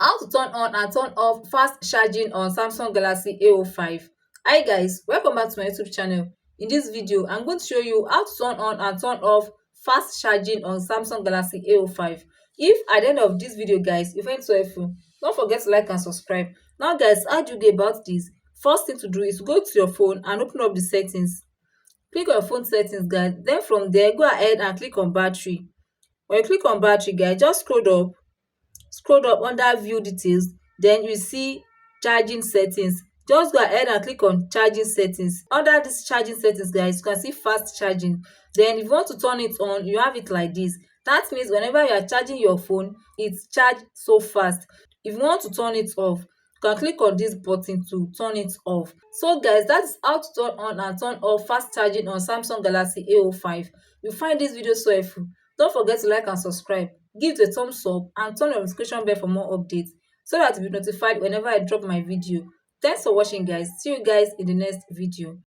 How to turn on and turn off fast charging on Samsung Galaxy A05. Hi guys, welcome back to my YouTube channel. In this video, I'm going to show you how to turn on and turn off fast charging on Samsung Galaxy A05. If at the end of this video, guys, you find it so helpful, don't forget to like and subscribe. Now guys, how do you get about this? First thing to do is go to your phone and open up the settings. Click on your phone settings, guys. Then from there, go ahead and click on battery. When you click on battery, guys, just scroll up under view details, then you see charging settings. Just go ahead and click on charging settings. Under this charging settings, guys, you can see fast charging. Then if you want to turn it on, you have it like this. That means whenever you are charging your phone, it's charged so fast. If you want to turn it off, you can click on this button to turn it off. So guys, that's how to turn on and turn off fast charging on Samsung Galaxy A05. You find this video so helpful, don't forget to like and subscribe, give it a thumbs up and turn on the notification bell for more updates so that you'll be notified whenever I drop my video. Thanks for watching guys. See you guys in the next video.